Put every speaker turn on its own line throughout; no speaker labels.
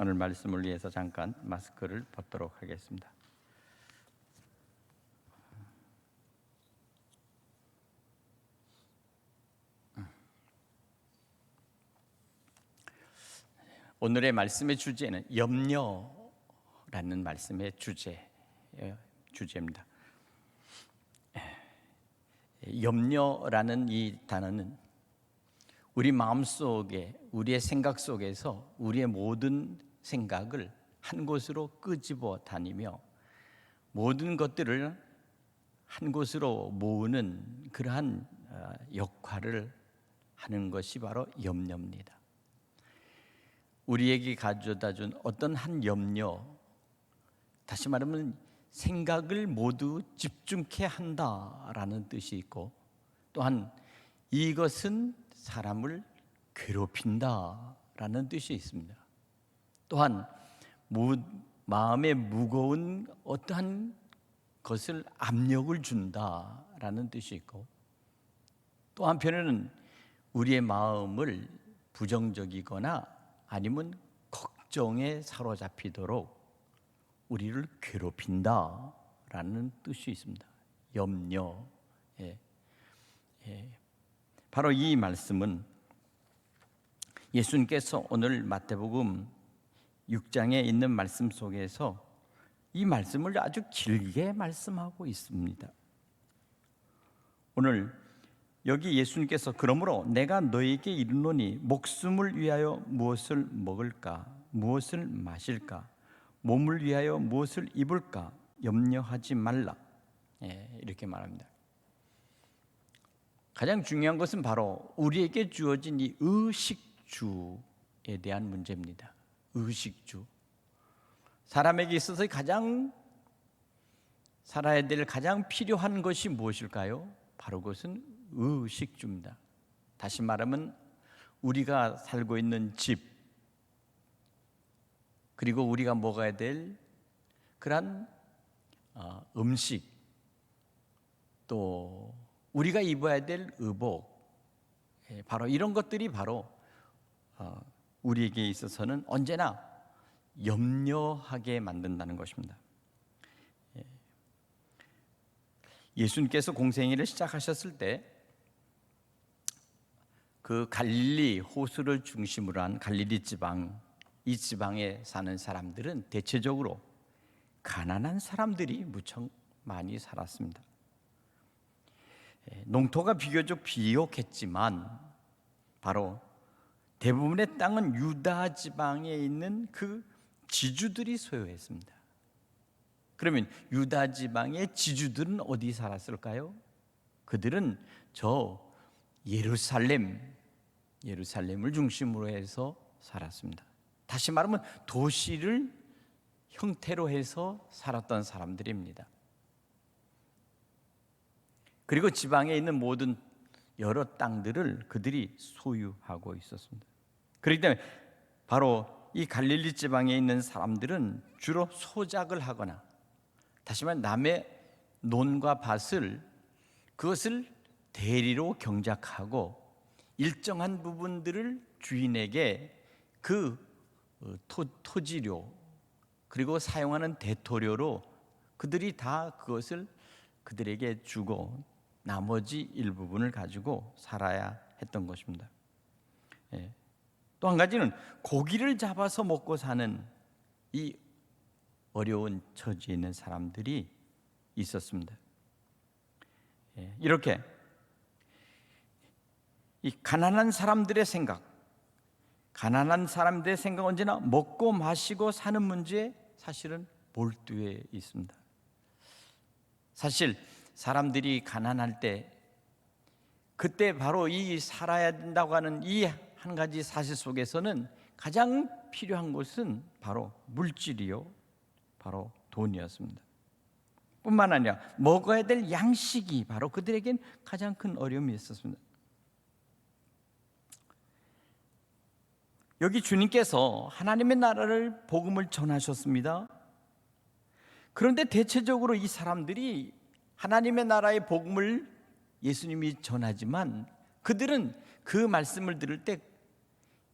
오늘 말씀을 위해서 잠깐 마스크를 벗도록 하겠습니다. 오늘의 말씀의 주제는 염려라는 말씀의 주제입니다. 염려라는 이 단어는 우리 마음속에, 우리의 생각 속에서 우리의 모든 생각을 한 곳으로 끄집어 다니며 모든 것들을 한 곳으로 모으는 그러한 역할을 하는 것이 바로 염려입니다. 우리에게 가져다 준 어떤 한 염려, 다시 말하면 생각을 모두 집중케 한다라는 뜻이 있고, 또한 이것은 사람을 괴롭힌다라는 뜻이 있습니다. 또한 마음에 무거운 어떠한 것을 압력을 준다라는 뜻이 있고, 또 한편에는 우리의 마음을 부정적이거나 아니면 걱정에 사로잡히도록 우리를 괴롭힌다라는 뜻이 있습니다. 염려. 바로 이 말씀은 예수님께서 오늘 마태복음 6장에 있는 말씀 속에서 이 말씀을 아주 길게 말씀하고 있습니다. 오늘 여기 예수님께서 그러므로 내가 너에게 이르노니 목숨을 위하여 무엇을 먹을까, 무엇을 마실까, 몸을 위하여 무엇을 입을까 염려하지 말라, 이렇게 말합니다. 가장 중요한 것은 바로 우리에게 주어진 이 의식주에 대한 문제입니다. 의식주. 사람에게 있어서 가장 살아야 될 가장 필요한 것이 무엇일까요? 바로 그것은 의식주입니다. 다시 말하면 우리가 살고 있는 집, 그리고 우리가 먹어야 될 그런 음식, 또 우리가 입어야 될 의복, 바로 이런 것들이 바로 우리에게 있어서는 언제나 염려하게 만든다는 것입니다. 예수님께서 공생애를 시작하셨을 때 그 갈릴리 호수를 중심으로 한 갈릴리 지방, 이 지방에 사는 사람들은 대체적으로 가난한 사람들이 무척 많이 살았습니다. 농토가 비교적 비옥했지만 바로 대부분의 땅은 유다 지방에 있는 그 지주들이 소유했습니다. 그러면 유다 지방의 지주들은 어디 살았을까요? 그들은 저 예루살렘을 중심으로 해서 살았습니다. 다시 말하면 도시를 형태로 해서 살았던 사람들입니다. 그리고 지방에 있는 모든 여러 땅들을 그들이 소유하고 있었습니다. 그렇기 때문에 바로 이 갈릴리 지방에 있는 사람들은 주로 소작을 하거나, 다시 말하면 남의 논과 밭을 그것을 대리로 경작하고 일정한 부분들을 주인에게 그 토지료 그리고 사용하는 대토료로 그들이 다 그것을 그들에게 주고 나머지 일부분을 가지고 살아야 했던 것입니다. 또 한 가지는 고기를 잡아서 먹고 사는 이 어려운 처지에 있는 사람들이 있었습니다. 이렇게 이 가난한 사람들의 생각은 언제나 먹고 마시고 사는 문제에 사실은 몰두해 있습니다. 사실 사람들이 가난할 때 그때 바로 이 살아야 된다고 하는 이 한 가지 사실 속에서는 가장 필요한 것은 바로 물질이요, 바로 돈이었습니다. 뿐만 아니라 먹어야 될 양식이 바로 그들에겐 가장 큰 어려움이 있었습니다. 여기 주님께서 하나님의 나라를 복음을 전하셨습니다. 그런데 대체적으로 이 사람들이 하나님의 나라의 복음을 예수님이 전하지만 그들은 그 말씀을 들을 때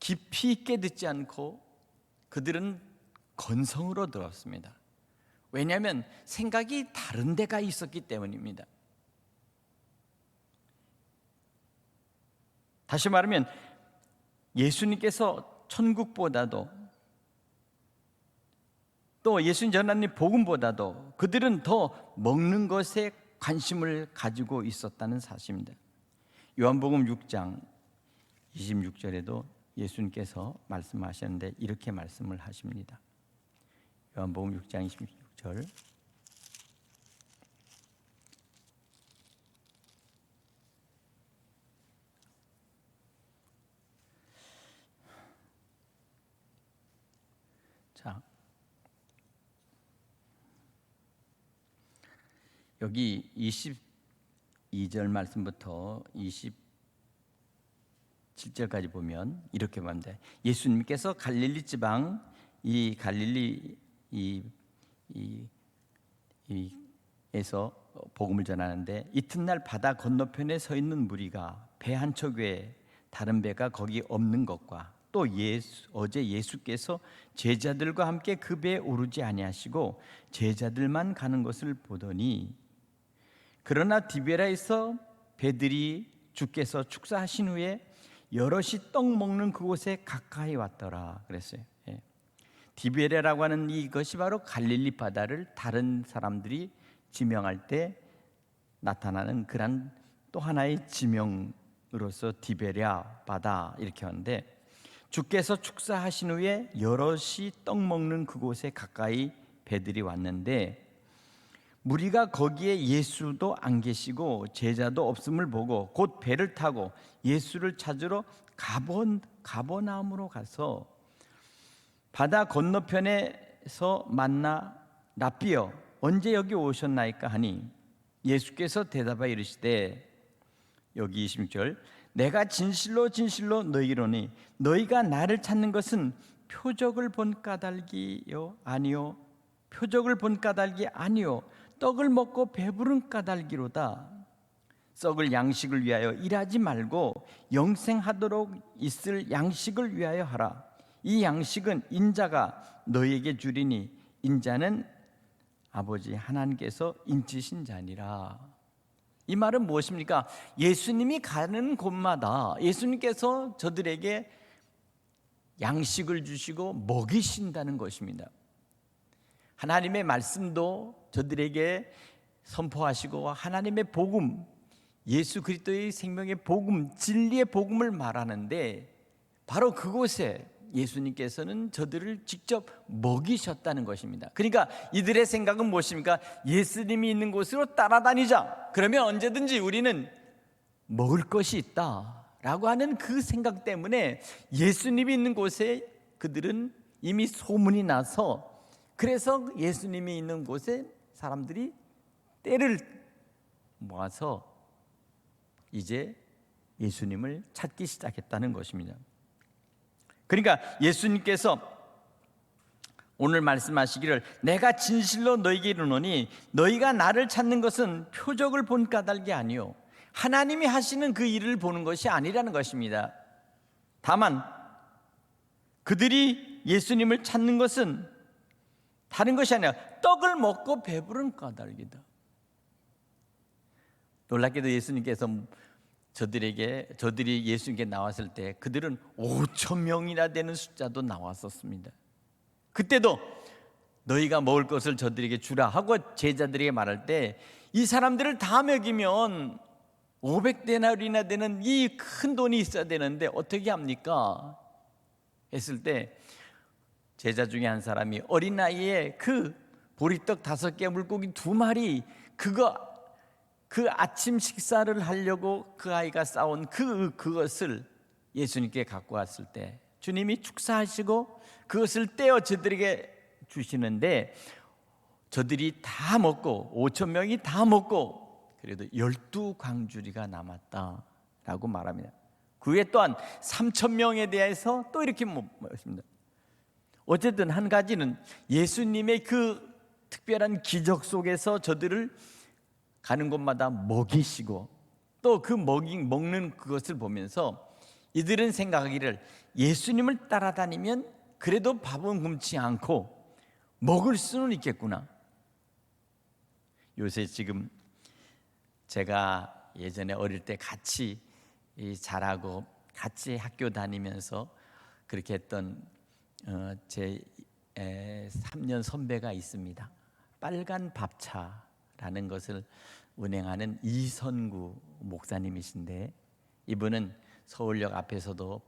깊이 있게 듣지 않고 그들은 건성으로 들었습니다. 왜냐하면 생각이 다른 데가 있었기 때문입니다. 다시 말하면 예수님께서 천국보다도 또 예수님 전하는 복음보다도 그들은 더 먹는 것에 관심을 가지고 있었다는 사실입니다. 요한복음 6장 26절에도 예수님께서 말씀하셨는데 이렇게 말씀을 하십니다. 요한복음 6장 26절 자, 여기 22절 말씀부터 27절까지 보면 이렇게 말합니다. 예수님께서 갈릴리 지방 이 갈릴리 에서 복음을 전하는데 이튿날 바다 건너편에 서 있는 무리가 배 한 척에 다른 배가 거기 없는 것과 또 어제 예수께서 제자들과 함께 그 배에 오르지 아니하시고 제자들만 가는 것을 보더니 그러나 디베라에서 배들이 주께서 축사하신 후에 여럿이 떡 먹는 그곳에 가까이 왔더라 그랬어요. 디베레라고 하는 이것이 바로 갈릴리 바다를 다른 사람들이 지명할 때 나타나는 그런 또 하나의 지명으로서 디베랴 바다 이렇게 하는데 주께서 축사하신 후에 여럿이 떡 먹는 그곳에 가까이 배들이 왔는데 무리가 거기에 예수도 안 계시고 제자도 없음을 보고 곧 배를 타고 예수를 찾으러 가버나움으로 가서 바다 건너편에서 만나 랍비여 언제 여기 오셨나이까 하니 예수께서 대답하여 이르시되 여기 26절 내가 진실로 진실로 너희로니 너희가 나를 찾는 것은 표적을 본 까닭이요 아니요 표적을 본 까닭이 아니요 떡을 먹고 배부른 까닭이로다. 썩을 양식을 위하여 일하지 말고 영생하도록 있을 양식을 위하여 하라. 이 양식은 인자가 너희에게 주리니 인자는 아버지 하나님께서 인치신 자니라. 이 말은 무엇입니까? 예수님이 가는 곳마다 예수님께서 저들에게 양식을 주시고 먹이신다는 것입니다. 하나님의 말씀도 저들에게 선포하시고 하나님의 복음, 예수 그리스도의 생명의 복음, 진리의 복음을 말하는데 바로 그곳에 예수님께서는 저들을 직접 먹이셨다는 것입니다. 그러니까 이들의 생각은 무엇입니까? 예수님이 있는 곳으로 따라다니자. 그러면 언제든지 우리는 먹을 것이 있다라고 하는 그 생각 때문에 예수님이 있는 곳에 그들은 이미 소문이 나서 그래서 예수님이 있는 곳에 사람들이 때를 모아서 이제 예수님을 찾기 시작했다는 것입니다. 그러니까 예수님께서 오늘 말씀하시기를 내가 진실로 너희에게 이르노니 너희가 나를 찾는 것은 표적을 본 까닭이 아니요 하나님이 하시는 그 일을 보는 것이 아니라는 것입니다. 다만 그들이 예수님을 찾는 것은 다른 것이 아니라 떡을 먹고 배부른 까닭이다. 놀랍게도 예수님께서 저들이 예수님께 나왔을 때 그들은 5천 명이나 되는 숫자도 나왔었습니다. 그때도 너희가 먹을 것을 저들에게 주라 하고 제자들에게 말할 때 이 사람들을 다 먹이면 500데나리나 되는 이 큰 돈이 있어야 되는데 어떻게 합니까? 했을 때 제자 중에 한 사람이 어린 나이에 그 보리떡 5개 물고기 2마리 그 아침 식사를 하려고 그 아이가 싸온 그것을 예수님께 갖고 왔을 때 주님이 축사하시고 그것을 떼어 저들에게 주시는데 저들이 다 먹고 5천 명이 다 먹고 그래도 12광주리가 남았다라고 말합니다. 그 외에 또한 3천 명에 대해서 또 이렇게 말했습니다. 어쨌든 한 가지는 예수님의 그 특별한 기적 속에서 저들을 가는 곳마다 먹이시고 또 그 먹는 그것을 보면서 이들은 생각하기를 예수님을 따라다니면 그래도 밥은 굶지 않고 먹을 수는 있겠구나. 요새 지금 제가 예전에 어릴 때 같이 자라고 같이 학교 다니면서 그렇게 했던 제 3년 선배가 있습니다. 빨간 밥차라는 것을 운행하는 이선구 목사님이신데, 이분은 서울역 앞에서도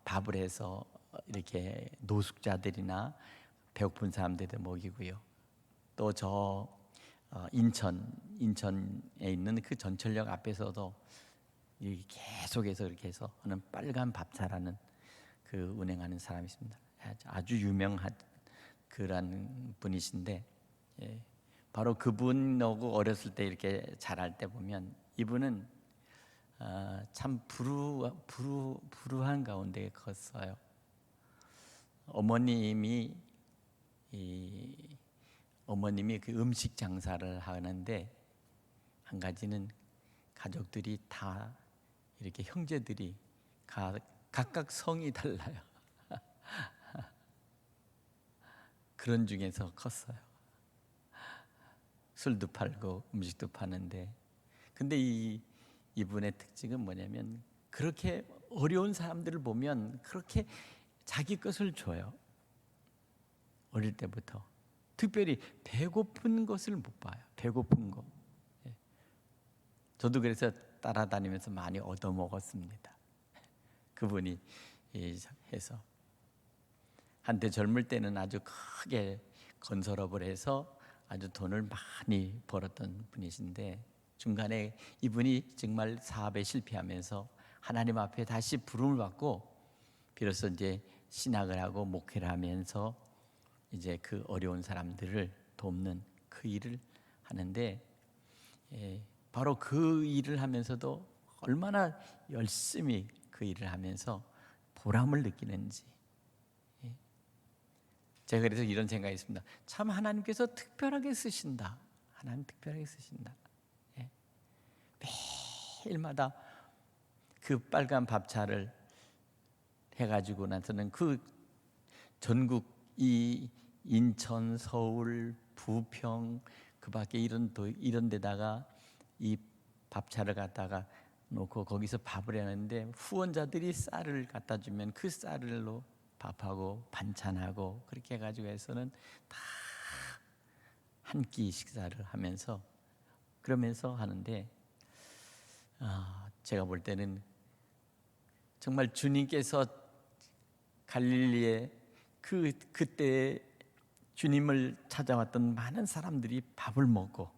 밥을 해서 이렇게 노숙자들이나 배고픈 사람들을 먹이고요. 또 저 인천에 있는 그 전철역 앞에서도 계속해서 이렇게 해서 하는 빨간 밥차라는 그 운행하는 사람이 있습니다. 아주 유명한 그런 분이신데, 바로 그분하고 어렸을 때 이렇게 자랄 때 보면 이분은 참 불우한 가운데 컸어요. 어머님이 그 음식 장사를 하는데, 한 가지는 가족들이 다 이렇게 형제들이 각각 성이 달라요. 그런 중에서 컸어요. 술도 팔고 음식도 파는데, 근데 이분의 특징은 뭐냐면 그렇게 어려운 사람들을 보면 그렇게 자기 것을 줘요. 어릴 때부터. 특별히 배고픈 것을 못 봐요. 배고픈 거. 저도 그래서 따라다니면서 많이 얻어먹었습니다. 그분이 해서 한때 젊을 때는 아주 크게 건설업을 해서 아주 돈을 많이 벌었던 분이신데, 중간에 이분이 정말 사업에 실패하면서 하나님 앞에 다시 부름을 받고 비로소 이제 신학을 하고 목회를 하면서 이제 그 어려운 사람들을 돕는 그 일을 하는데, 바로 그 일을 하면서도 얼마나 열심히 그 일을 하면서 보람을 느끼는지, 제가 그래서 이런 생각이 있습니다. 참 하나님께서 특별하게 쓰신다. 하나님 특별하게 쓰신다. 매일마다 그 빨간 밥차를 해가지고 나서는 그 전국 이 인천, 서울, 부평 그 밖에 이런 데다가 이 밥차를 갖다가 놓고 거기서 밥을 해놨는데, 후원자들이 쌀을 갖다 주면 그 쌀로 밥하고 반찬하고 그렇게 해가지고 해서는 다 한 끼 식사를 하면서 그러면서 하는데, 제가 볼 때는 정말 주님께서 갈릴리에 그때 주님을 찾아왔던 많은 사람들이 밥을 먹고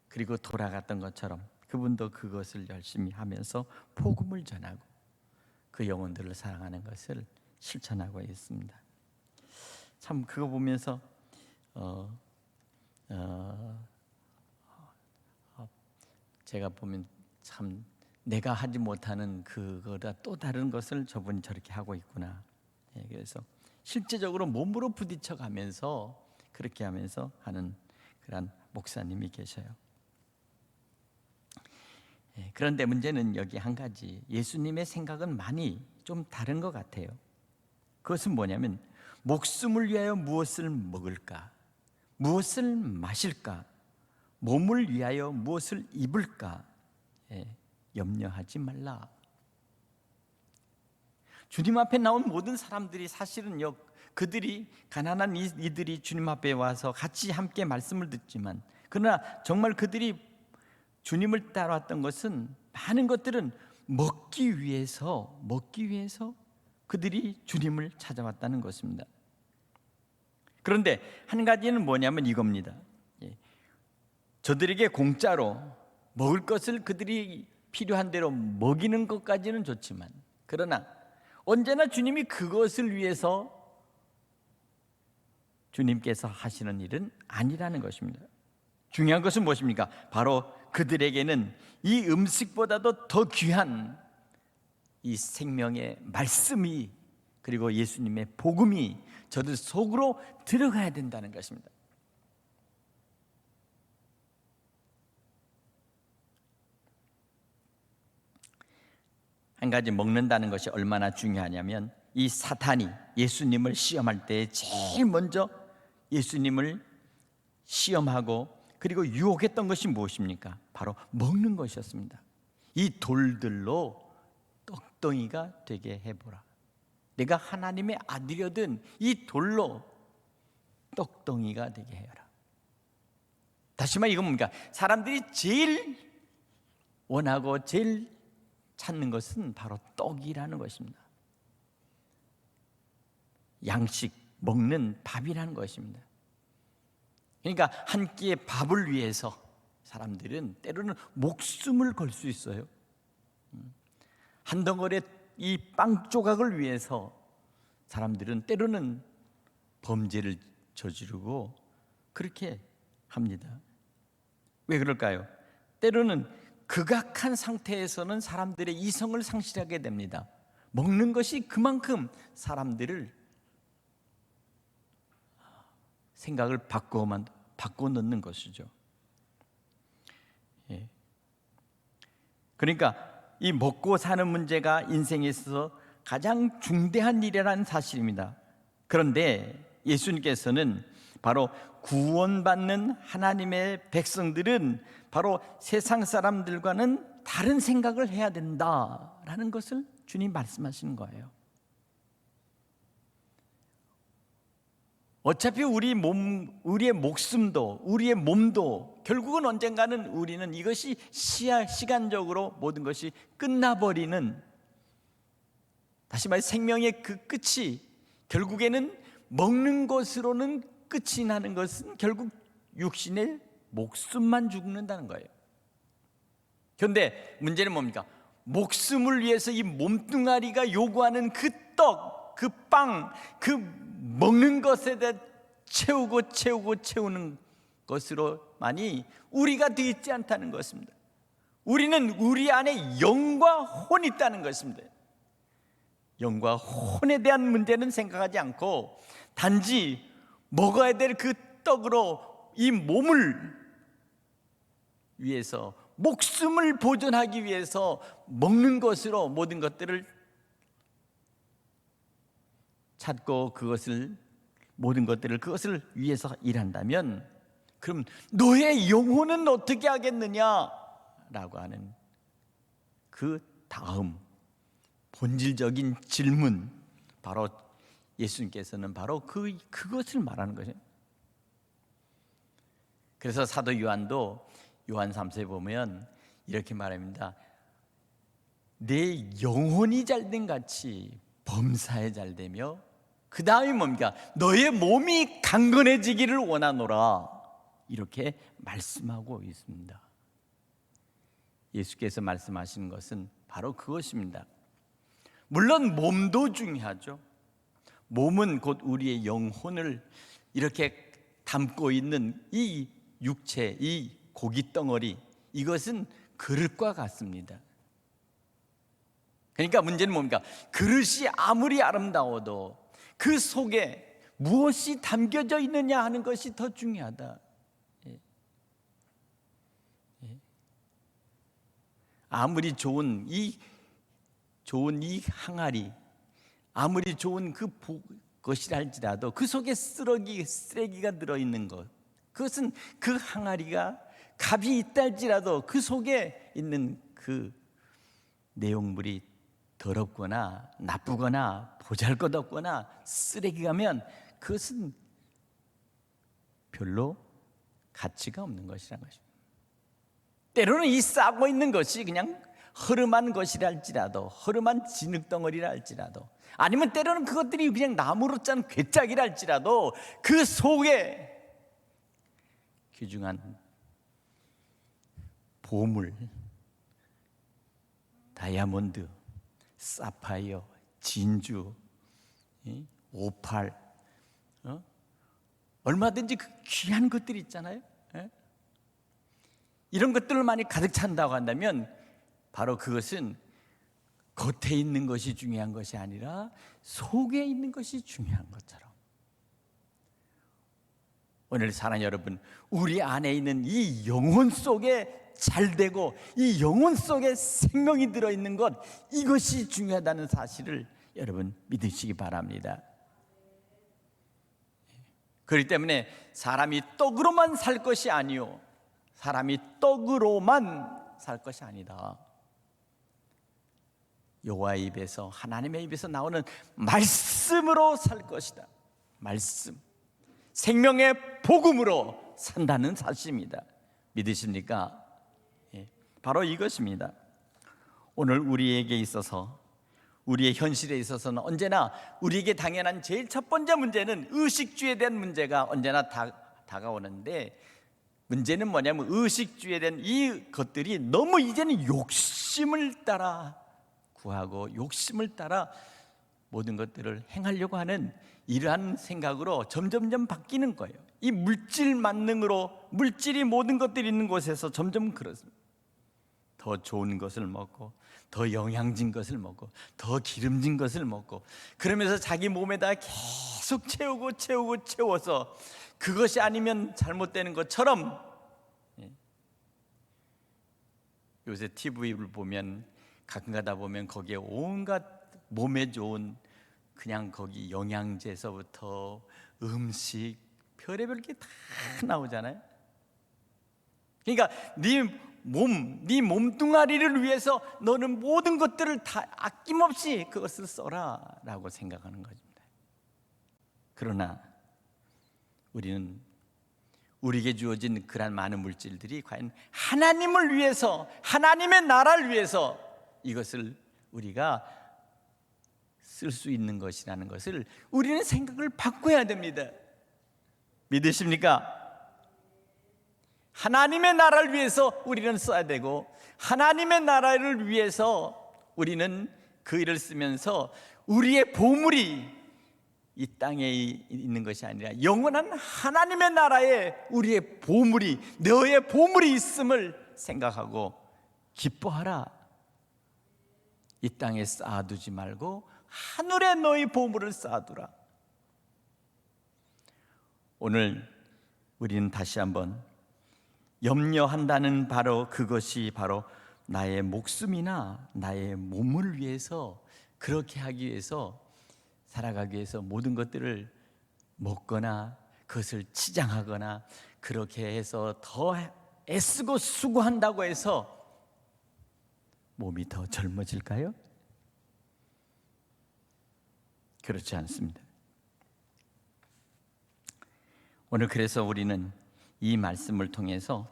그리고 돌아갔던 것처럼 그분도 그것을 열심히 하면서 복음을 전하고 그 영혼들을 사랑하는 것을 실천하고 있습니다. 참 그거 보면서 제가 보면 참 내가 하지 못하는 그거다 또 다른 것을 저분이 저렇게 하고 있구나. 그래서 실제적으로 몸으로 부딪혀가면서 그렇게 하면서 하는 그런 목사님이 계셔요. 그런데 문제는 여기 한 가지, 예수님의 생각은 많이 좀 다른 것 같아요. 그것은 뭐냐면 목숨을 위하여 무엇을 먹을까, 무엇을 마실까, 몸을 위하여 무엇을 입을까 염려하지 말라. 주님 앞에 나온 모든 사람들이 사실은요, 그들이 가난한 이들이 주님 앞에 와서 같이 함께 말씀을 듣지만, 그러나 정말 그들이 주님을 따라왔던 것은 많은 것들은 먹기 위해서 그들이 주님을 찾아왔다는 것입니다. 그런데 한 가지는 뭐냐면 이겁니다. 저들에게 공짜로 먹을 것을 그들이 필요한 대로 먹이는 것까지는 좋지만, 그러나 언제나 주님이 그것을 위해서 주님께서 하시는 일은 아니라는 것입니다. 중요한 것은 무엇입니까? 바로 그들에게는 이 음식보다도 더 귀한 이 생명의 말씀이, 그리고 예수님의 복음이 저들 속으로 들어가야 된다는 것입니다. 한 가지 먹는다는 것이 얼마나 중요하냐면 이 사탄이 예수님을 시험할 때 제일 먼저 예수님을 시험하고 그리고 유혹했던 것이 무엇입니까? 바로 먹는 것이었습니다. 이 돌들로 떡덩이가 되게 해보라. 내가 하나님의 아들이거든 이 돌로 떡덩이가 되게 해라. 다시 말해 이건 뭡니까? 사람들이 제일 원하고 제일 찾는 것은 바로 떡이라는 것입니다. 양식, 먹는 밥이라는 것입니다. 그러니까 한 끼의 밥을 위해서 사람들은 때로는 목숨을 걸 수 있어요. 한 덩어리의 이 빵 조각을 위해서 사람들은 때로는 범죄를 저지르고 그렇게 합니다. 왜 그럴까요? 때로는 극악한 상태에서는 사람들의 이성을 상실하게 됩니다. 먹는 것이 그만큼 사람들을 생각을 바꿔 넣는 것이죠. 예. 그러니까 이 먹고 사는 문제가 인생에 있어서 가장 중대한 일이라는 사실입니다. 그런데 예수님께서는 바로 구원받는 하나님의 백성들은 바로 세상 사람들과는 다른 생각을 해야 된다라는 것을 주님 말씀하시는 거예요. 어차피 우리의 목숨도 우리의 몸도 결국은 언젠가는 우리는 이것이 시간적으로 모든 것이 끝나버리는, 다시 말해 생명의 그 끝이 결국에는 먹는 것으로는 끝이 나는 것은 결국 육신의 목숨만 죽는다는 거예요. 그런데 문제는 뭡니까? 목숨을 위해서 이 몸뚱아리가 요구하는 그 떡, 그 빵, 그 먹는 것에 대해 채우는 것으로만이 우리가 되어 있지 않다는 것입니다. 우리는 우리 안에 영과 혼이 있다는 것입니다. 영과 혼에 대한 문제는 생각하지 않고 단지 먹어야 될 그 떡으로 이 몸을 위해서, 목숨을 보존하기 위해서 먹는 것으로 모든 것들을 찾고 모든 것들을 그것을 위해서 일한다면, 그럼 너의 영혼은 어떻게 하겠느냐라고 하는 그 다음 본질적인 질문, 바로 예수님께서는 바로 그것을 말하는 거죠. 그래서 사도 요한도 요한 3서에 보면 이렇게 말합니다. 내 영혼이 잘된 같이 범사에 잘되며, 그 다음이 뭡니까? 너의 몸이 강건해지기를 원하노라, 이렇게 말씀하고 있습니다. 예수께서 말씀하시는 것은 바로 그것입니다. 물론 몸도 중요하죠. 몸은 곧 우리의 영혼을 이렇게 담고 있는 이 육체, 이 고기 덩어리, 이것은 그릇과 같습니다. 그러니까 문제는 뭡니까? 그릇이 아무리 아름다워도 그 속에 무엇이 담겨져 있느냐 하는 것이 더 중요하다. 아무리 좋은 이 항아리, 아무리 좋은 것이라 할지라도 그 속에 쓰레기가 들어있는 것, 그것은 그 항아리가 값이 있다 할지라도 그 속에 있는 그 내용물이 더럽거나 나쁘거나 보잘것없거나 쓰레기가면 그것은 별로 가치가 없는 것이라는 것입니다. 때로는 이 싸고 있는 것이 그냥 허름한 것이라 할지라도, 허름한 진흙덩어리라 할지라도, 아니면 때로는 그것들이 그냥 나무로 짠 괴짝이라 할지라도 그 속에 귀중한 보물, 다이아몬드, 사파이어, 진주, 오팔, 얼마든지 그 귀한 것들이 있잖아요. 이런 것들을 많이 가득 찬다고 한다면 바로 그것은 겉에 있는 것이 중요한 것이 아니라 속에 있는 것이 중요한 것처럼, 오늘 사랑하는 여러분, 우리 안에 있는 이 영혼 속에 잘 되고 이 영혼 속에 생명이 들어있는 것, 이것이 중요하다는 사실을 여러분 믿으시기 바랍니다. 그렇기 때문에 사람이 떡으로만 살 것이 아니요, 사람이 떡으로만 살 것이 아니다. 여호와의 입에서, 하나님의 입에서 나오는 말씀으로 살 것이다. 말씀, 생명의 복음으로 산다는 사실입니다. 믿으십니까? 바로 이것입니다. 오늘 우리에게 있어서, 우리의 현실에 있어서는 언제나 우리에게 당연한 제일 첫 번째 문제는 의식주에 대한 문제가 언제나 다가오는데, 문제는 뭐냐면 의식주에 대한 이 것들이 너무 이제는 욕심을 따라 구하고 욕심을 따라 모든 것들을 행하려고 하는 이러한 생각으로 점점점 바뀌는 거예요. 이 물질 만능으로, 물질이 모든 것들이 있는 곳에서 점점 그렇습니다. 더 좋은 것을 먹고, 더 영양진 것을 먹고, 더 기름진 것을 먹고, 그러면서 자기 몸에다 계속 채워서 그것이 아니면 잘못되는 것처럼, 요새 TV를 보면 가끔 가다 보면 거기에 온갖 몸에 좋은, 그냥 거기 영양제에서부터 음식, 별의별 게 다 나오잖아요. 그러니까 네 몸뚱아리를 위해서 너는 모든 것들을 다 아낌없이 그것을 써라 라고 생각하는 것입니다. 그러나 우리는 우리에게 주어진 그런 많은 물질들이 과연 하나님을 위해서, 하나님의 나라를 위해서 이것을 우리가 쓸 수 있는 것이라는 것을 우리는 생각을 바꿔야 됩니다. 믿으십니까? 하나님의 나라를 위해서 우리는 써야 되고, 하나님의 나라를 위해서 우리는 그 일을 쓰면서 우리의 보물이 이 땅에 있는 것이 아니라 영원한 하나님의 나라에 우리의 보물이, 너의 보물이 있음을 생각하고 기뻐하라. 이 땅에 쌓아두지 말고 하늘에 너희 보물을 쌓아두라. 오늘 우리는 다시 한번 염려한다는 바로 그것이 바로 나의 목숨이나 나의 몸을 위해서, 그렇게 하기 위해서, 살아가기 위해서 모든 것들을 먹거나 그것을 치장하거나 그렇게 해서 더 애쓰고 수고한다고 해서 몸이 더 젊어질까요? 그렇지 않습니다. 오늘 그래서 우리는 이 말씀을 통해서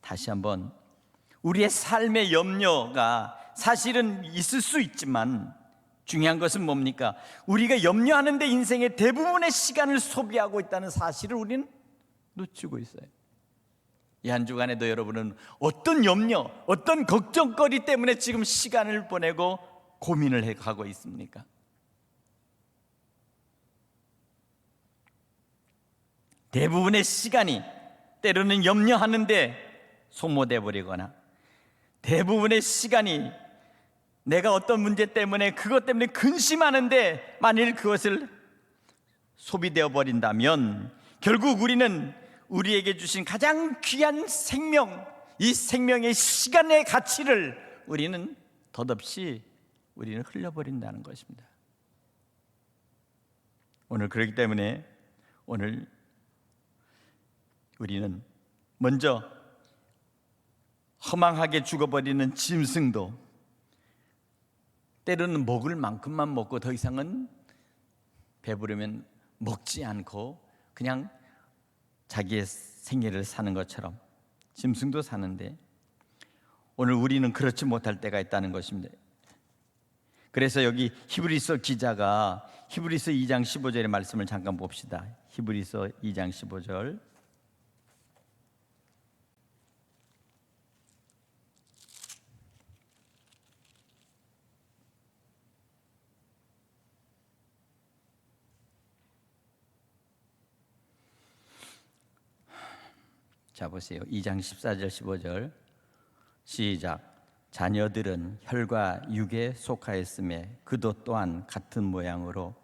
다시 한번 우리의 삶의 염려가 사실은 있을 수 있지만, 중요한 것은 뭡니까? 우리가 염려하는데 인생의 대부분의 시간을 소비하고 있다는 사실을 우리는 놓치고 있어요. 이 한 주간에도 여러분은 어떤 염려, 어떤 걱정거리 때문에 지금 시간을 보내고 고민을 해가고 있습니까? 대부분의 시간이 때로는 염려하는데 소모돼 버리거나, 대부분의 시간이 내가 어떤 문제 때문에, 그것 때문에 근심하는데 만일 그것을 소비되어 버린다면 결국 우리는 우리에게 주신 가장 귀한 생명, 이 생명의 시간의 가치를 우리는 덧없이 우리는 흘려버린다는 것입니다. 오늘 그렇기 때문에 오늘 우리는 먼저 허망하게 죽어버리는 짐승도 때로는 먹을 만큼만 먹고 더 이상은 배부르면 먹지 않고 그냥 자기의 생애를 사는 것처럼 짐승도 사는데, 오늘 우리는 그렇지 못할 때가 있다는 것입니다. 그래서 여기 히브리서 기자가 히브리서 2장 15절의 말씀을 잠깐 봅시다. 히브리서 2장 15절. 자 보세요. 2장 14절 15절 시작. 자녀들은 혈과 육에 속하였음에 그도 또한 같은 모양으로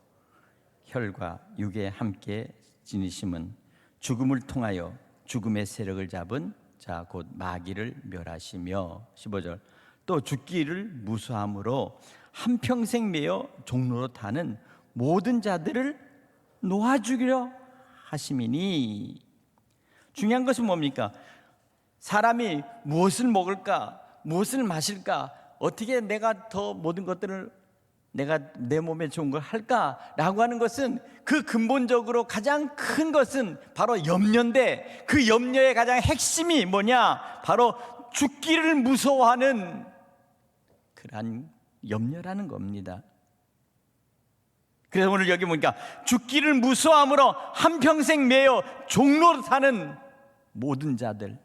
혈과 육에 함께 지니심은 죽음을 통하여 죽음의 세력을 잡은 자 곧 마귀를 멸하시며 15절 또 죽기를 무수함으로 한평생 매여 종로로 타는 모든 자들을 놓아주기로 하심이니. 중요한 것은 뭡니까? 사람이 무엇을 먹을까, 무엇을 마실까, 어떻게 내가 더 모든 것들을 내가 내 몸에 좋은 걸 할까라고 하는 것은 그 근본적으로 가장 큰 것은 바로 염려인데, 그 염려의 가장 핵심이 뭐냐? 바로 죽기를 무서워하는 그러한 염려라는 겁니다. 그래서 오늘 여기 보니까 죽기를 무서워함으로 한평생 매여 종로로 사는 모든 자들,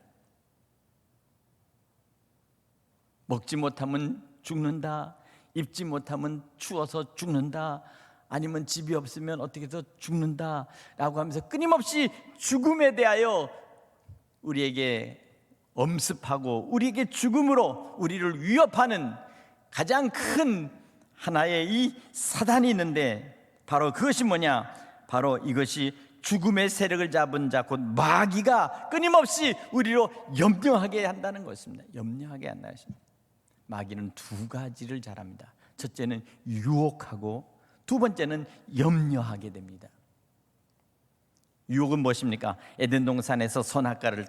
먹지 못하면 죽는다, 입지 못하면 추워서 죽는다, 아니면 집이 없으면 어떻게 해서 죽는다 라고 하면서 끊임없이 죽음에 대하여 우리에게 엄습하고 우리에게 죽음으로 우리를 위협하는 가장 큰 하나의 이 사단이 있는데, 바로 그것이 뭐냐? 바로 이것이 죽음의 세력을 잡은 자 곧 마귀가 끊임없이 우리로 염려하게 한다는 것입니다. 염려하게 한다는 것입니다. 마귀는 두 가지를 잘합니다. 첫째는 유혹하고 두 번째는 염려하게 됩니다. 유혹은 무엇입니까? 에덴 동산에서 선악과를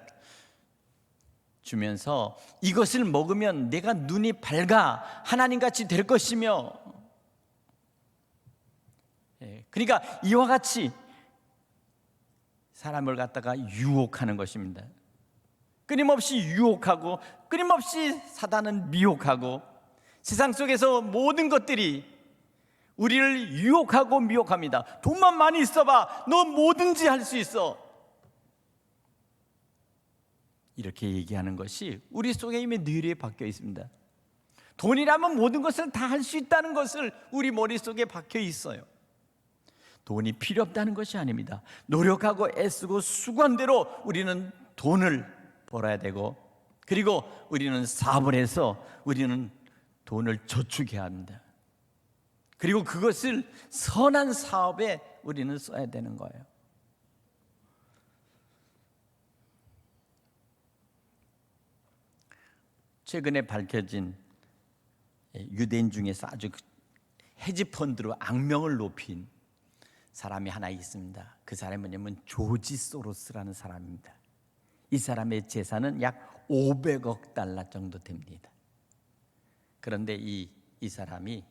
주면서 이것을 먹으면 내가 눈이 밝아 하나님같이 될 것이며, 그러니까 이와 같이 사람을 갖다가 유혹하는 것입니다. 끊임없이 유혹하고 끊임없이 사단은 미혹하고 세상 속에서 모든 것들이 우리를 유혹하고 미혹합니다. 돈만 많이 있어봐, 너 뭐든지 할 수 있어, 이렇게 얘기하는 것이 우리 속에 이미 뇌리에 박혀 있습니다. 돈이라면 모든 것을 다 할 수 있다는 것을 우리 머릿속에 박혀 있어요. 돈이 필요 없다는 것이 아닙니다. 노력하고 애쓰고 수고한 대로 우리는 돈을 벌어야 되고, 그리고 우리는 사업을 해서 우리는 돈을 저축해야 합니다. 그리고 그것을 선한 사업에 우리는 써야 되는 거예요. 최근에 밝혀진 유대인 중에서 아주 헤지펀드로 악명을 높인 사람이 하나 있습니다. 그 사람이 뭐냐면 조지 소로스라는 사람입니다. 이 사람의 재산은 약 500억 달러 정도 됩니다. 그런데 이 사람이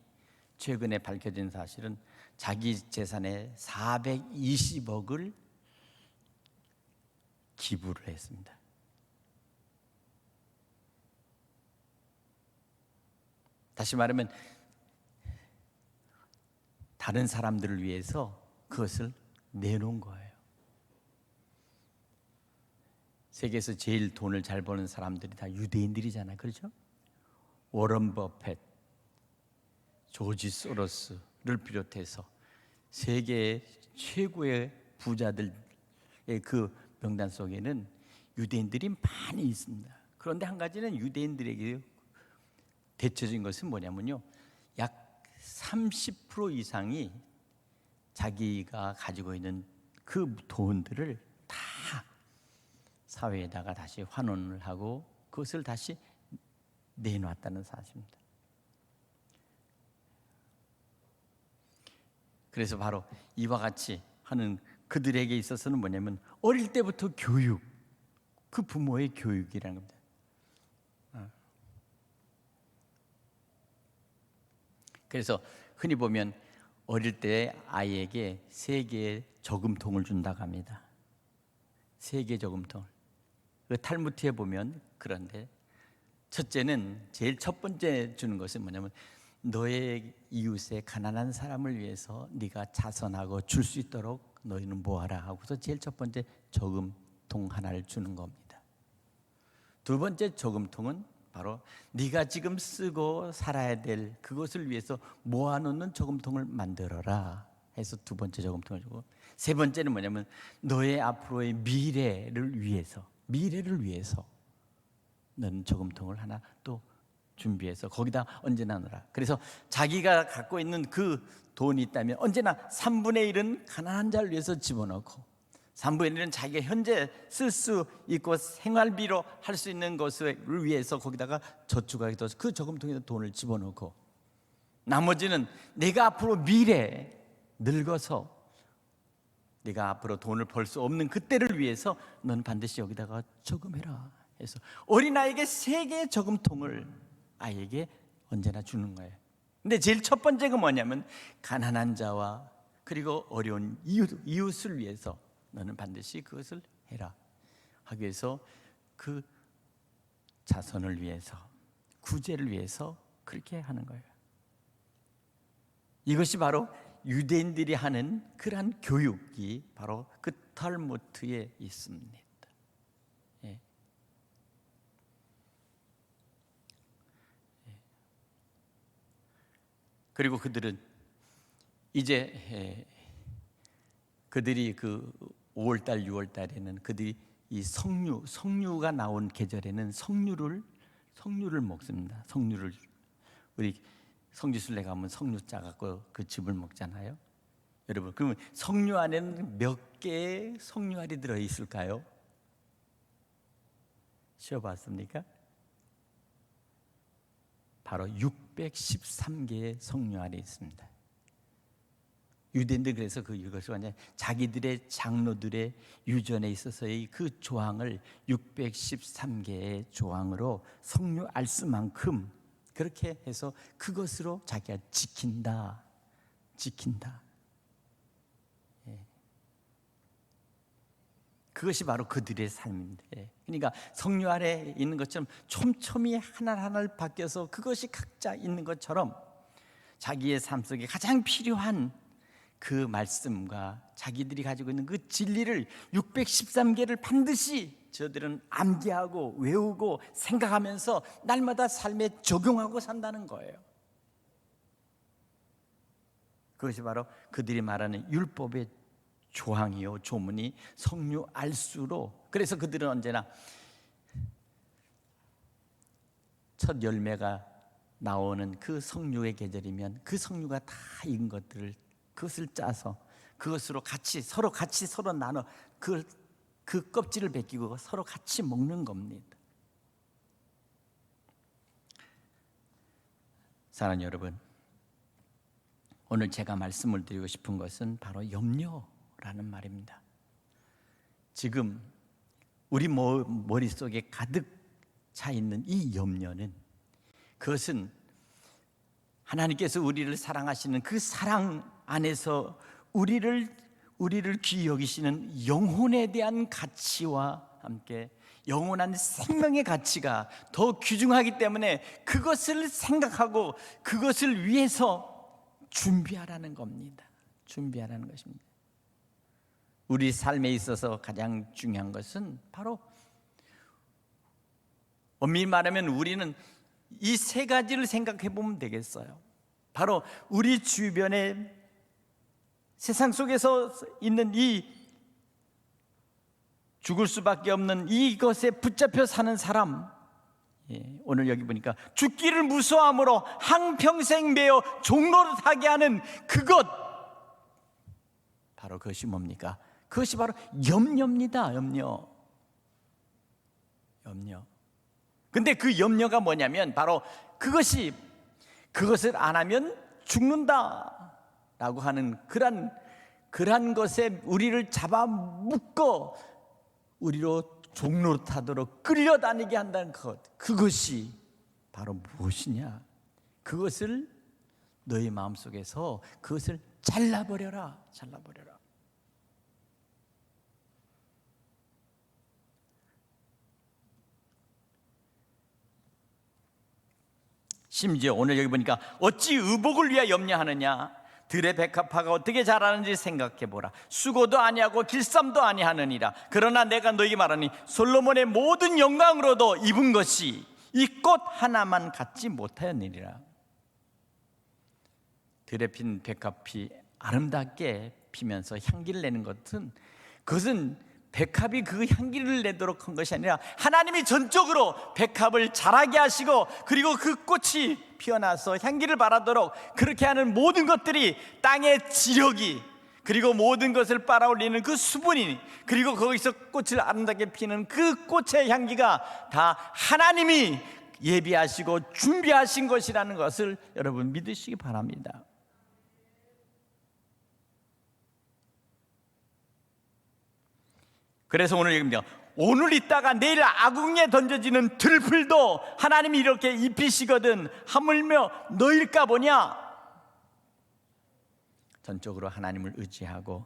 최근에 밝혀진 사실은 자기 재산의 420억을 기부를 했습니다. 다시 말하면 다른 사람들을 위해서 그것을 내놓은 거예요. 세계에서 제일 돈을 잘 버는 사람들이 다 유대인들이잖아요. 그렇죠? 워런 버핏, 조지 소로스를 비롯해서 세계의 최고의 부자들의 그 명단 속에는 유대인들이 많이 있습니다. 그런데 한 가지는 유대인들에게 대체적인 것은 뭐냐면요, 약 30% 이상이 자기가 가지고 있는 그 돈들을 다 사회에다가 다시 환원을 하고 그것을 다시 내놓았다는 사실입니다. 그래서 바로 이와 같이 하는 그들에게 있어서는 뭐냐면 어릴 때부터 교육, 그 부모의 교육이라는 겁니다. 그래서 흔히 보면 어릴 때 아이에게 3개의 저금통을 준다고 합니다. 3개의 저금통을. 그 탈무드에 보면 그런데 첫째는 제일 첫 번째 주는 것은 뭐냐면 너의 이웃의 가난한 사람을 위해서 네가 자선하고 줄 수 있도록 너희는 모아라 하고서 제일 첫 번째 저금통 하나를 주는 겁니다. 두 번째 저금통은 바로 네가 지금 쓰고 살아야 될 그것을 위해서 모아놓는 저금통을 만들어라 해서 두 번째 저금통을 주고, 세 번째는 뭐냐면 너의 앞으로의 미래를 위해서 너는 저금통을 하나 또 준비해서 거기다 언제나 넣어라. 그래서 자기가 갖고 있는 그 돈이 있다면 언제나 3분의 1은 가난한 자를 위해서 집어넣고 3분의 1은 자기가 현재 쓸 수 있고 생활비로 할 수 있는 것을 위해서 거기다가 저축하게 둬서 그 저금통에 돈을 집어넣고, 나머지는 내가 앞으로 미래에 늙어서 네가 앞으로 돈을 벌 수 없는 그때를 위해서 넌 반드시 여기다가 저금해라 해서 어린아이에게 3개의 저금통을 아이에게 언제나 주는 거예요. 근데 제일 첫 번째가 뭐냐면 가난한 자와 그리고 어려운 이웃을 위해서 너는 반드시 그것을 해라 하기 위해서, 그 자손을 위해서, 구제를 위해서 그렇게 하는 거예요. 이것이 바로 유대인들이 하는 그러한 교육이 바로 그 탈무드에 있습니다. 예. 그리고 그들은 이제 그들이 그 5월달, 6월달에는 그들이 이 석류가 나온 계절에는 석류를 먹습니다. 석류를 우리 성지순례 가면 석류 짜갖고 그 즙을 먹잖아요. 여러분, 그러면 석류 안에는 몇 개의 석류알이 들어있을까요? 쉬어봤습니까? 바로 613개의 석류알이 있습니다. 유대인들 그래서 이것을 완전 자기들의 장로들의 유전에 있어서의 그 조항을 613개의 조항으로 석류 알수만큼 그렇게 해서 그것으로 자기가 지킨다. 예. 그것이 바로 그들의 삶인데, 그러니까 석류 아래 있는 것처럼 촘촘히 하나하나를 바뀌어서 그것이 각자 있는 것처럼 자기의 삶 속에 가장 필요한 그 말씀과 자기들이 가지고 있는 그 진리를 613개를 반드시 저들은 암기하고 외우고 생각하면서 날마다 삶에 적용하고 산다는 거예요. 그것이 바로 그들이 말하는 율법의 조항이요, 조문이 석류 알수로. 그래서 그들은 언제나 첫 열매가 나오는 그 석류의 계절이면 그 석류가 다 익은 것들을 그것을 짜서 그것으로 서로 같이 나눠 그 껍질을 벗기고 서로 같이 먹는 겁니다. 사랑하는 여러분, 오늘 제가 말씀을 드리고 싶은 것은 바로 염려라는 말입니다. 지금 우리 머릿속에 가득 차 있는 이 염려는, 그것은 하나님께서 우리를 사랑하시는 그 사랑 안에서 우리를 귀히 여기시는 영혼에 대한 가치와 함께 영원한 생명의 가치가 더 귀중하기 때문에 그것을 생각하고 그것을 위해서 준비하라는 겁니다. 준비하라는 것입니다. 우리 삶에 있어서 가장 중요한 것은 바로, 엄밀히 말하면 우리는 이 3가지를 생각해 보면 되겠어요. 바로 우리 주변에 세상 속에서 있는 이 죽을 수밖에 없는 이것에 붙잡혀 사는 사람, 오늘 여기 보니까 죽기를 무서워함으로 한평생 매어 종노릇하게 하는 그것, 바로 그것이 뭡니까? 그것이 바로 염려입니다. 염려. 근데 그 염려가 뭐냐면 바로 그것을 안 하면 죽는다라고 하는 그러한 것에 우리를 잡아 묶어 우리로 종노릇하도록 끌려다니게 한다는 그것이 바로 무엇이냐? 그것을 너희 마음속에서 그것을 잘라버려라. 심지어 오늘 여기 보니까 어찌 의복을 위하여 염려하느냐? 들의 백합화가 어떻게 자라는지 생각해보라. 수고도 아니하고 길쌈도 아니하느니라. 그러나 내가 너에게 말하니 솔로몬의 모든 영광으로도 입은 것이 이 꽃 하나만 갖지 못하였느니라. 들에 핀 백합이 아름답게 피면서 향기를 내는 그것은 백합이 그 향기를 내도록 한 것이 아니라 하나님이 전적으로 백합을 자라게 하시고, 그리고 그 꽃이 피어나서 향기를 발하도록 그렇게 하는 모든 것들이 땅의 지력이, 그리고 모든 것을 빨아올리는 그 수분이, 그리고 거기서 꽃을 아름답게 피는 그 꽃의 향기가 다 하나님이 예비하시고 준비하신 것이라는 것을 여러분 믿으시기 바랍니다. 그래서 오늘 얘기합니다. 오늘 있다가 내일 아궁이에 던져지는 들풀도 하나님이 이렇게 입히시거든 하물며 너일까 보냐. 전적으로 하나님을 의지하고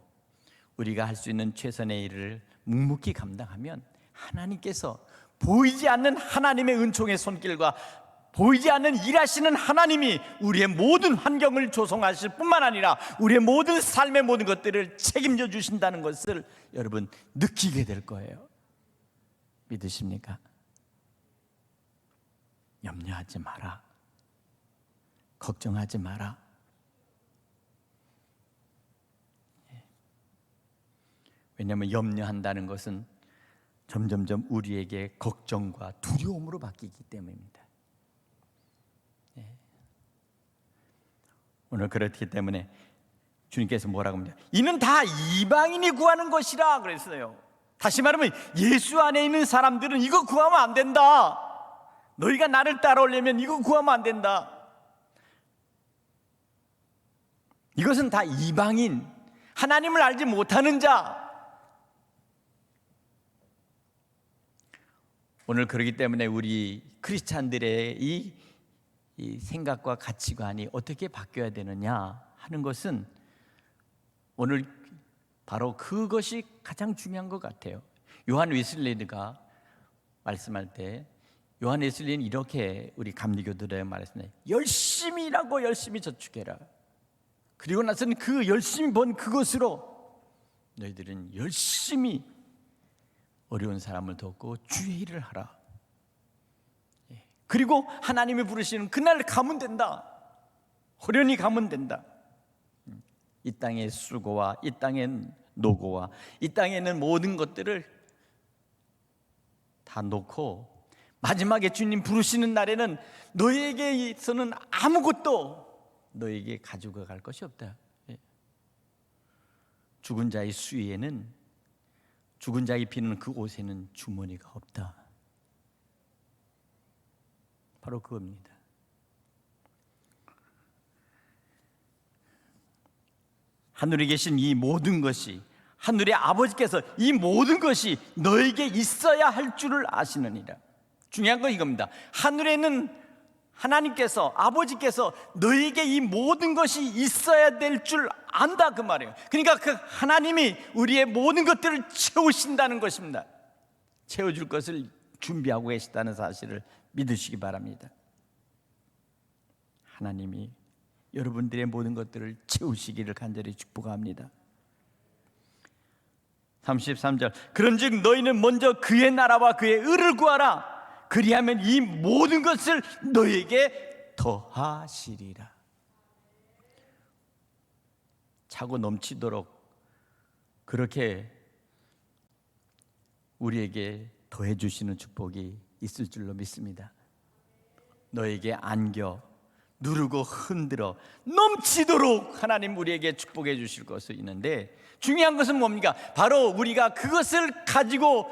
우리가 할 수 있는 최선의 일을 묵묵히 감당하면 하나님께서 보이지 않는 하나님의 은총의 손길과 보이지 않는 일하시는 하나님이 우리의 모든 환경을 조성하실 뿐만 아니라 우리의 모든 삶의 모든 것들을 책임져 주신다는 것을 여러분 느끼게 될 거예요. 믿으십니까? 염려하지 마라. 걱정하지 마라. 왜냐하면 염려한다는 것은 점점점 우리에게 걱정과 두려움으로 바뀌기 때문입니다. 오늘 그렇기 때문에 주님께서 뭐라고 합니까? 이는 다 이방인이 구하는 것이라 그랬어요. 다시 말하면 예수 안에 있는 사람들은 이거 구하면 안 된다. 너희가 나를 따라오려면 이거 구하면 안 된다. 이것은 다 이방인, 하나님을 알지 못하는 자. 오늘 그렇기 때문에 우리 크리스찬들의 이 생각과 가치관이 어떻게 바뀌어야 되느냐 하는 것은 오늘 바로 그것이 가장 중요한 것 같아요. 요한 웨슬리가 말씀할 때 요한 웨슬리는 이렇게 우리 감리교들에게 말했습니다. 열심히 일하고 열심히 저축해라. 그리고 나서는 그 열심히 번 그것으로 너희들은 열심히 어려운 사람을 돕고 주의 일을 하라. 그리고 하나님이 부르시는 그날 가면 된다. 호련히 가면 된다. 이 땅의 수고와 이 땅의 노고와 이 땅에 있는 모든 것들을 다 놓고 마지막에 주님 부르시는 날에는 너희에게서는 아무것도 너희에게 가지고 갈 것이 없다. 죽은 자의 수위에는, 죽은 자가 입히는 그 옷에는 주머니가 없다. 바로 그겁니다. 하늘에 계신 이 모든 것이, 하늘의 아버지께서 이 모든 것이 너에게 있어야 할 줄을 아시느니라. 중요한 건 이겁니다. 하늘에는 하나님께서, 아버지께서 너에게 이 모든 것이 있어야 될 줄 안다, 그 말이에요. 그러니까 그 하나님이 우리의 모든 것들을 채우신다는 것입니다. 채워줄 것을 준비하고 계시다는 사실을 믿으시기 바랍니다. 하나님이 여러분들의 모든 것들을 채우시기를 간절히 축복합니다. 33절, 그런즉 너희는 먼저 그의 나라와 그의 의를 구하라. 그리하면 이 모든 것을 너희에게 더하시리라. 차고 넘치도록 그렇게 우리에게 더해 주시는 축복이 있을 줄로 믿습니다. 너에게 안겨 누르고 흔들어 넘치도록 하나님 우리에게 축복해 주실 것이 있는데, 중요한 것은 뭡니까? 바로 우리가 그것을 가지고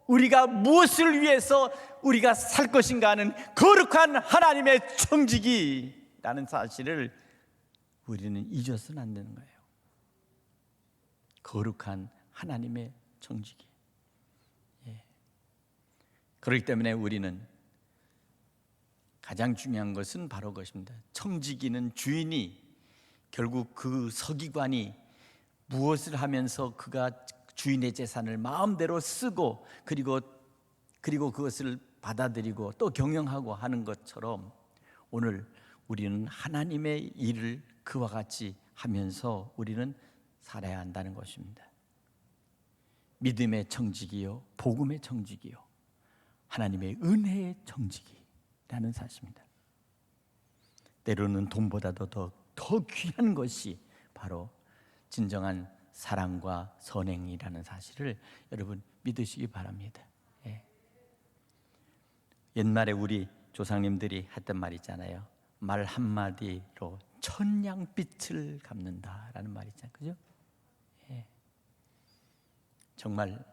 우리가 무엇을 위해서 우리가 살 것인가 하는 거룩한 하나님의 청지기라는 사실을 우리는 잊어서는 안 되는 거예요. 거룩한 하나님의 청지기. 그렇기 때문에 우리는 가장 중요한 것은 바로 그것입니다. 청지기는 주인이 결국 그 서기관이 무엇을 하면서 그가 주인의 재산을 마음대로 쓰고 그리고 그것을 받아들이고 또 경영하고 하는 것처럼 오늘 우리는 하나님의 일을 그와 같이 하면서 우리는 살아야 한다는 것입니다. 믿음의 청지기요, 복음의 청지기요, 하나님의 은혜의 청지기라는 사실입니다. 때로는 돈보다도 더 귀한 것이 바로 진정한 사랑과 선행이라는 사실을 여러분 믿으시기 바랍니다. 옛말에 우리 조상님들이 했던 말 있잖아요. 말 한마디로 천냥빛을 갚는다라는 말 있잖아요. 그죠? 정말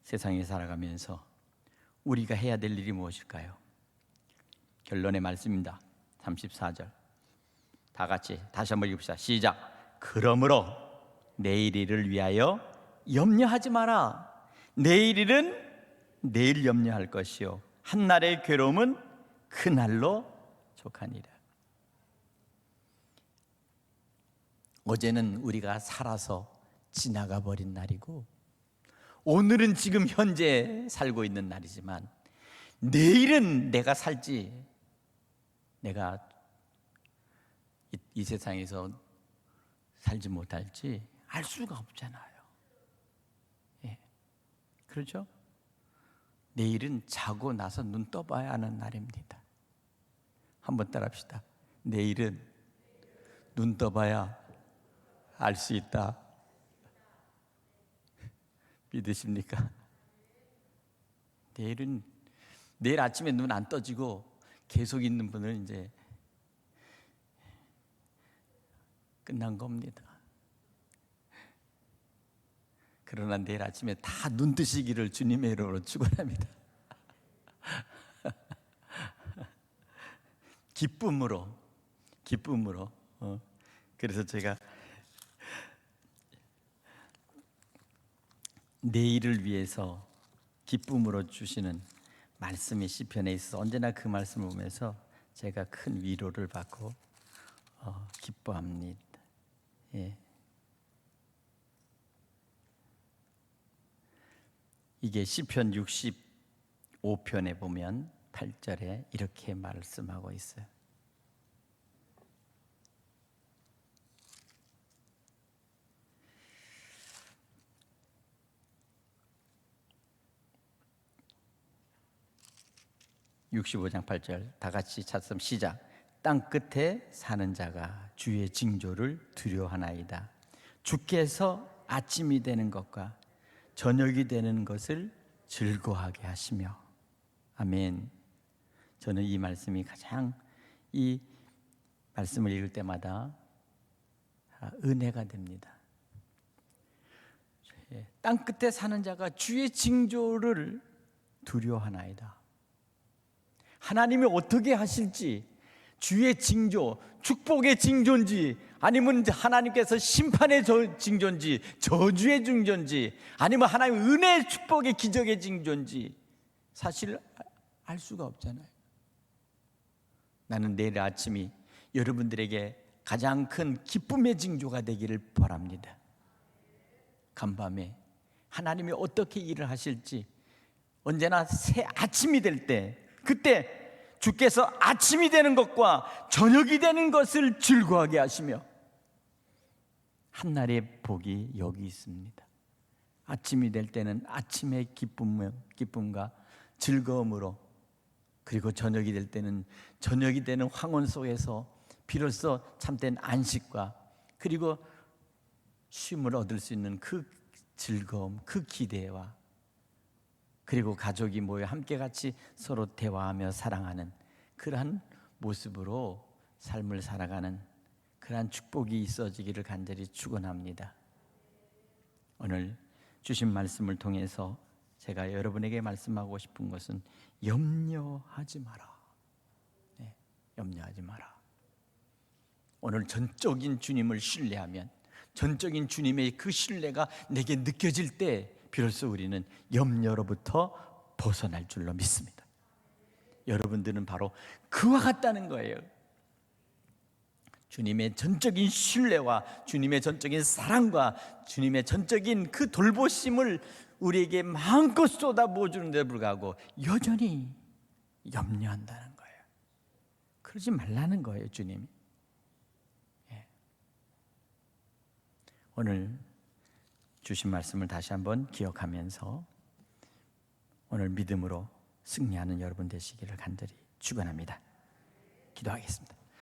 세상에 살아가면서 우리가 해야 될 일이 무엇일까요? 결론의 말씀입니다. 34절 다 같이 다시 한번 읽읍시다. 시작. 그러므로 내일 일을 위하여 염려하지 마라. 내일 일은 내일 염려할 것이요 한날의 괴로움은 그날로 족하니라. 어제는 우리가 살아서 지나가 버린 날이고 오늘은 지금 현재 살고 있는 날이지만 내일은 내가 살지 내가 이 세상에서 살지 못할지 알 수가 없잖아요. 예. 그렇죠? 내일은 자고 나서 눈 떠봐야 하는 날입니다. 한번 따라합시다. 내일은 눈 떠봐야 알 수 있다. 믿으십니까? 내일 아침에 눈 안 떠지고 계속 있는 분은 이제 끝난 겁니다. 그러나 내일 아침에 다 눈 뜨시기를 주님의 이름으로 축원합니다. 기쁨으로. 그래서 제가 내일을 위해서 기쁨으로 주시는 말씀이 시편에 있어서 언제나 그 말씀을 보면서 제가 큰 위로를 받고 기뻐합니다. 예. 이게 시편 65편에 보면 8절에 이렇게 말씀하고 있어요. (65장 8절) 다 같이 찾으면 시작. 땅 끝에 사는 자가 주의 징조를 두려워하나이다. 주께서 아침이 되는 것과 저녁이 되는 것을 즐거워하게 하시며. 아멘. 저는 이 말씀이 가장 이 말씀을 읽을 때마다 은혜가 됩니다. 땅 끝에 사는 자가 주의 징조를 두려워하나이다. 하나님이 어떻게 하실지, 주의 징조, 축복의 징조인지 아니면 하나님께서 심판의 징조인지 저주의 징조인지 아니면 하나님 은혜의 축복의 기적의 징조인지 사실 알 수가 없잖아요. 나는 내일 아침이 여러분들에게 가장 큰 기쁨의 징조가 되기를 바랍니다. 간밤에 하나님이 어떻게 일을 하실지 언제나 새 아침이 될 때 그때 주께서 아침이 되는 것과 저녁이 되는 것을 즐거워하게 하시며 한날의 복이 여기 있습니다. 아침이 될 때는 아침의 기쁨과 즐거움으로, 그리고 저녁이 될 때는 저녁이 되는 황혼 속에서 비로소 참된 안식과 그리고 쉼을 얻을 수 있는 그 즐거움, 그 기대와 그리고 가족이 모여 함께 같이 서로 대화하며 사랑하는 그러한 모습으로 삶을 살아가는 그러한 축복이 있어지기를 간절히 축원합니다. 오늘 주신 말씀을 통해서 제가 여러분에게 말씀하고 싶은 것은 염려하지 마라. 네, 염려하지 마라. 오늘 전적인 주님을 신뢰하면, 전적인 주님의 그 신뢰가 내게 느껴질 때 비로소 우리는 염려로부터 벗어날 줄로 믿습니다. 여러분들은 바로 그와 같다는 거예요. 주님의 전적인 신뢰와 주님의 전적인 사랑과 주님의 전적인 그 돌보심을 우리에게 마음껏 쏟아부어주는데 불구하고 여전히 염려한다는 거예요. 그러지 말라는 거예요, 주님이. 오늘 주신 말씀을 다시 한번 기억하면서 오늘 믿음으로 승리하는 여러분 되시기를 간절히 축원합니다. 기도하겠습니다.